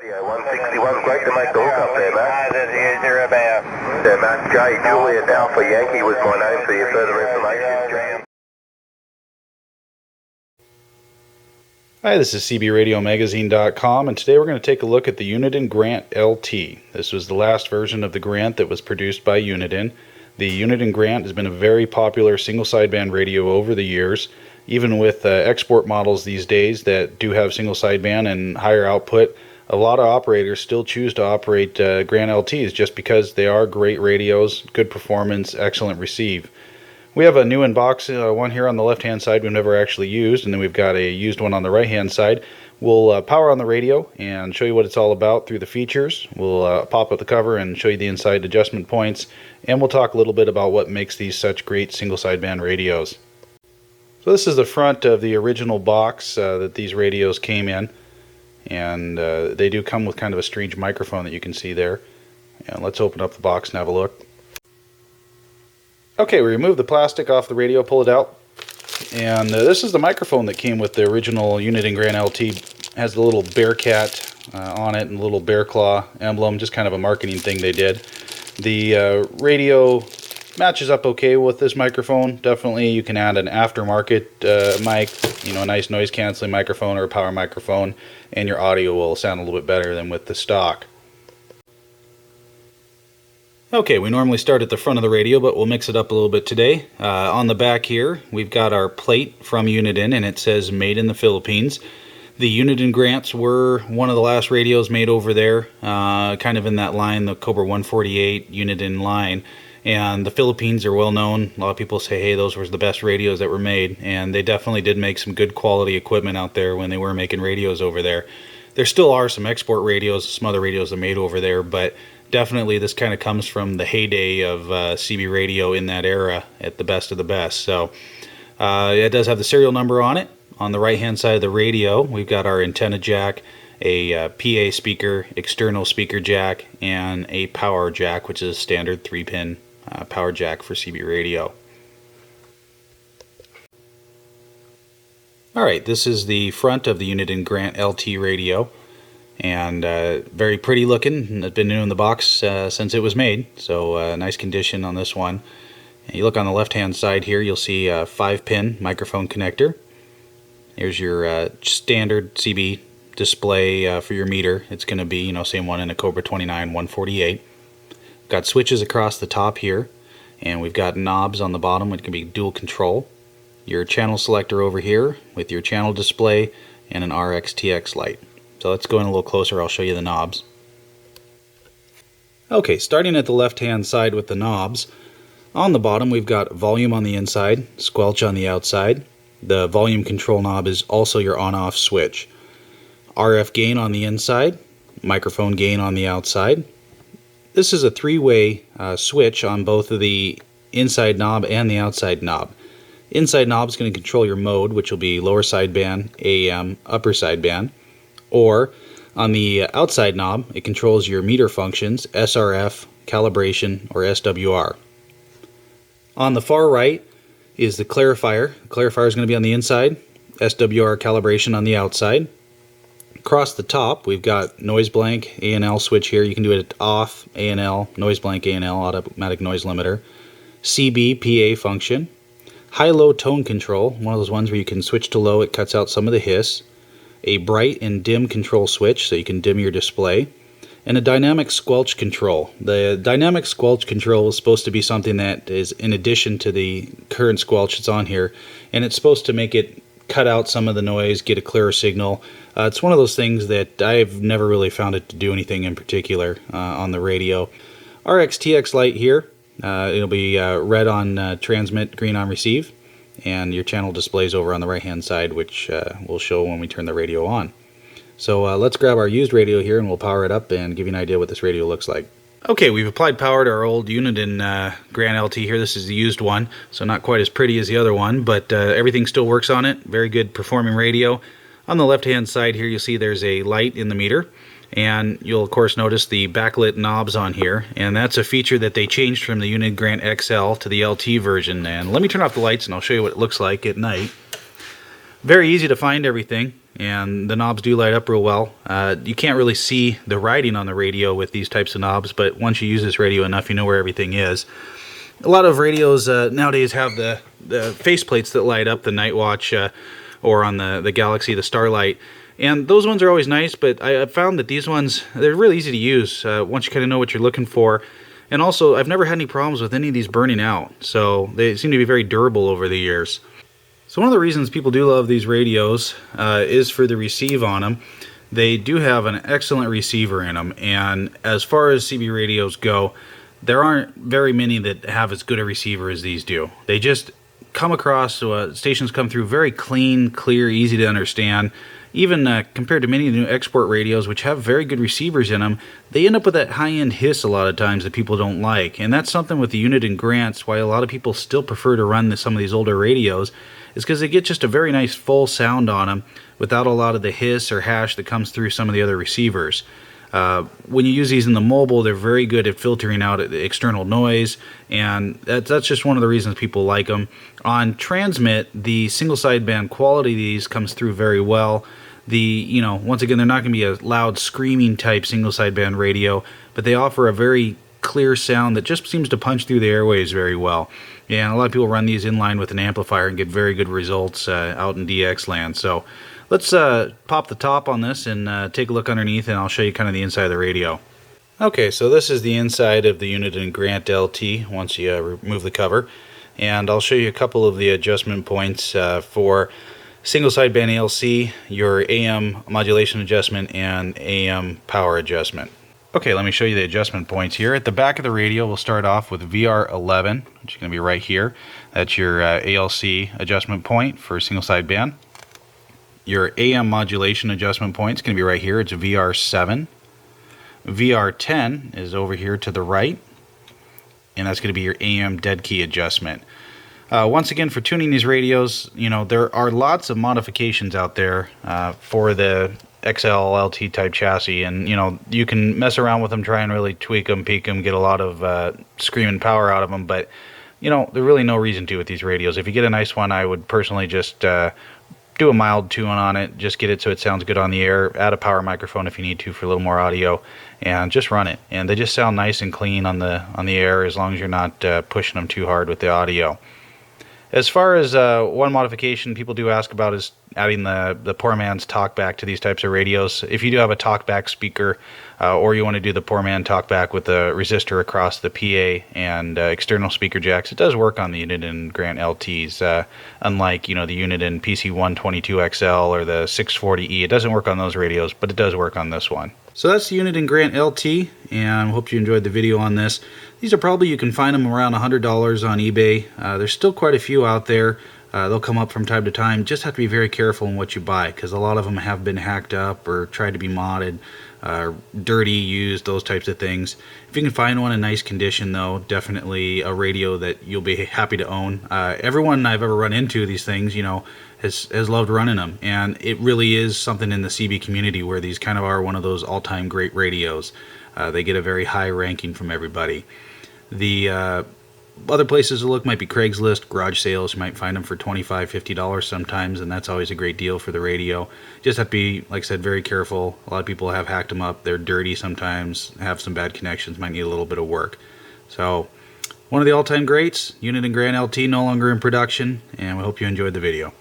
Radio 161, great to make the hook up there, Matt. Zero about. Yeah, Matt, J. Juliet Alpha Yankee was my name for your further information. Hi, this is CBRadioMagazine.com, and today we're going to take a look at the Uniden Grant LT. This was the last version of the Grant that was produced by Uniden. The Uniden Grant has been a very popular single sideband radio over the years, even with export models these days that do have single sideband and higher output. A lot of operators still choose to operate Grant LTs just because they are great radios, good performance, excellent receive. We have a new in-box one here on the left-hand side we've never actually used, and then we've got a used one on the right-hand side. We'll power on the radio and show you what it's all about through the features. We'll pop up the cover and show you the inside adjustment points, and we'll talk a little bit about what makes these such great single sideband radios. So this is the front of the original box that these radios came in, and they do come with kind of a strange microphone that you can see there. And let's open up the box and have a look. Okay, we remove the plastic off the radio, pull it out, and this is the microphone that came with the original Uniden Grant LT. It has the little bear cat on it and a little bear claw emblem, just kind of a marketing thing they did. The radio matches up okay with this microphone. Definitely you can add an aftermarket mic, you know, a nice noise canceling microphone or a power microphone, and your audio will sound a little bit better than with the stock. Okay, we normally start at the front of the radio, but we'll mix it up a little bit today. On the back here, we've got our plate from Uniden, and it says Made in the Philippines. The Uniden Grants were one of the last radios made over there, kind of in that line, the Cobra 148 Uniden line. And the Philippines are well known. A lot of people say, hey, those were the best radios that were made. And they definitely did make some good quality equipment out there when they were making radios over there. There still are some export radios, some other radios that are made over there, but definitely this kind of comes from the heyday of CB radio in that era at the best of the best. So it does have the serial number on it. On the right hand side of the radio, we've got our antenna jack, a PA speaker, external speaker jack, and a power jack, which is a standard 3-pin power jack for CB radio. Alright, this is the front of the Uniden Grant LT radio, and very pretty looking. It's been new in the box since it was made, so nice condition on this one. And you look on the left hand side here, you'll see a 5-pin microphone connector. Here's your standard CB display for your meter. It's going to be, you know, same one in a Cobra 29 148. Got switches across the top here, and we've got knobs on the bottom. It can be dual control. Your channel selector over here with your channel display and an RX-TX light. So let's go in a little closer. I'll show you the knobs. Okay, starting at the left hand side with the knobs. On the bottom we've got volume on the inside, squelch on the outside. The volume control knob is also your on-off switch. RF gain on the inside, microphone gain on the outside. This is a 3-way switch on both of the inside knob and the outside knob. Inside knob is going to control your mode, which will be lower sideband, AM, upper sideband. Or on the outside knob, it controls your meter functions, SRF, calibration, or SWR. On the far right is the clarifier. The clarifier is going to be on the inside, SWR calibration on the outside. Across the top, we've got noise blank, A&L switch here. You can do it off, A&L, noise blank, A&L, automatic noise limiter. CB, PA function. High-low tone control, one of those ones where you can switch to low, it cuts out some of the hiss. A bright and dim control switch, so you can dim your display. And a dynamic squelch control. The dynamic squelch control is supposed to be something that is in addition to the current squelch that's on here, and it's supposed to make it cut out some of the noise, get a clearer signal. It's one of those things that I've never really found it to do anything in particular on the radio. RX-TX light here. It'll be red on transmit, green on receive, and your channel displays over on the right hand side, which will show when we turn the radio on. So let's grab our used radio here and we'll power it up and give you an idea what this radio looks like. Okay, we've applied power to our old Uniden Grant LT here. This is the used one, so not quite as pretty as the other one, but everything still works on it. Very good performing radio. On the left hand side here you'll see there's a light in the meter, and you'll of course notice the backlit knobs on here, and that's a feature that they changed from the Uniden Grant XL to the LT version. And let me turn off the lights and I'll show you what it looks like at night. Very easy to find everything. and the knobs do light up real well. You can't really see the writing on the radio with these types of knobs, but once you use this radio enough, you know where everything is. A lot of radios nowadays have the faceplates that light up, the Night Watch or on the Galaxy, the Starlight. And those ones are always nice, but I found that these ones, they're really easy to use once you kind of know what you're looking for. And also, I've never had any problems with any of these burning out, so they seem to be very durable over the years. So one of the reasons people do love these radios is for the receive on them. They do have an excellent receiver in them, and as far as CB radios go, there aren't very many that have as good a receiver as these do. They just come across, stations come through very clean, clear, easy to understand. Even compared to many of the new export radios, which have very good receivers in them, they end up with that high-end hiss a lot of times that people don't like. And that's something with the Uniden Grants, why a lot of people still prefer to run some of these older radios, is because they get just a very nice full sound on them without a lot of the hiss or hash that comes through some of the other receivers. When you use these in the mobile, they're very good at filtering out the external noise, and that's just one of the reasons people like them. On transmit, the single sideband quality of these comes through very well. Once again, they're not going to be a loud screaming type single sideband radio, but they offer a very clear sound that just seems to punch through the airwaves very well. And a lot of people run these in line with an amplifier and get very good results out in DX land. So let's pop the top on this and take a look underneath, and I'll show you kind of the inside of the radio. Okay, so this is the inside of the Uniden Grant LT once you remove the cover, and I'll show you a couple of the adjustment points for single sideband ALC, your AM modulation adjustment, and AM power adjustment. Okay, let me show you the adjustment points here. At the back of the radio, we'll start off with VR11, which is going to be right here. That's your ALC adjustment point for single sideband. Your AM modulation adjustment point is going to be right here. It's VR7. VR10 is over here to the right, and that's going to be your AM dead key adjustment. Once again, for tuning these radios, there are lots of modifications out there for the XL LT type chassis, and you can mess around with them, try and really tweak them, peak them, get a lot of screaming power out of them, but there's really no reason to with these radios. If you get a nice one, I would personally just do a mild tune on it, just get it so it sounds good on the air, add a power microphone if you need to for a little more audio, and just run it. And they just sound nice and clean on the air as long as you're not pushing them too hard with the audio. As far as one modification people do ask about is adding the poor man's talkback to these types of radios. If you do have a talkback speaker, or you want to do the poor man talkback with a resistor across the PA and external speaker jacks, it does work on the Uniden Grant LTs. Unlike the Uniden PC122XL or the 640E, it doesn't work on those radios, but it does work on this one. So that's the Uniden Grant LT, and I hope you enjoyed the video on this. These are probably, you can find them around $100 on eBay. There's still quite a few out there. They'll come up from time to time. Just have to be very careful in what you buy, because a lot of them have been hacked up or tried to be modded, dirty, used, those types of things. If you can find one in nice condition, though, definitely a radio that you'll be happy to own. Everyone I've ever run into these things, has loved running them, and it really is something in the CB community where these kind of are one of those all-time great radios. They get a very high ranking from everybody. The other places to look might be Craigslist, garage sales. You might find them for $25, $50 sometimes, and that's always a great deal for the radio. Just have to be, like I said, very careful. A lot of people have hacked them up. They're dirty sometimes, have some bad connections, might need a little bit of work. So, one of the all-time greats, Uniden Grant LT, no longer in production, and we hope you enjoyed the video.